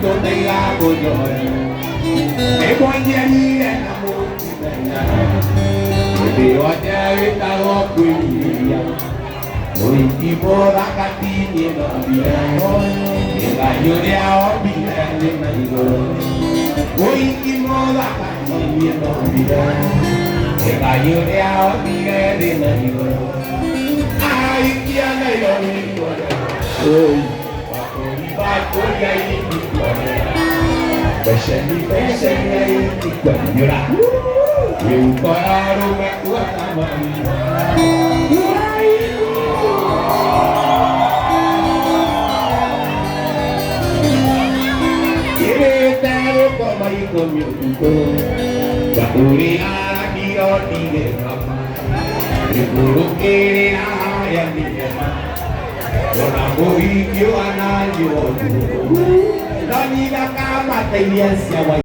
to they la go joy. E buongiorno na mutina. E oggi ta lo qui. Noi ti vola catini no via. E la ioria o via ne mai. Noi ti vola catini no via. E la ioria o via ne mai. Ai che andai io. Oi. Vai con lei di cuore. Besce lei di cuore. Eu paro me tua mãe. Mai con mio tutto da uriara di ordine mamma e puro che la ya mia non amo io anaglio la mia cama te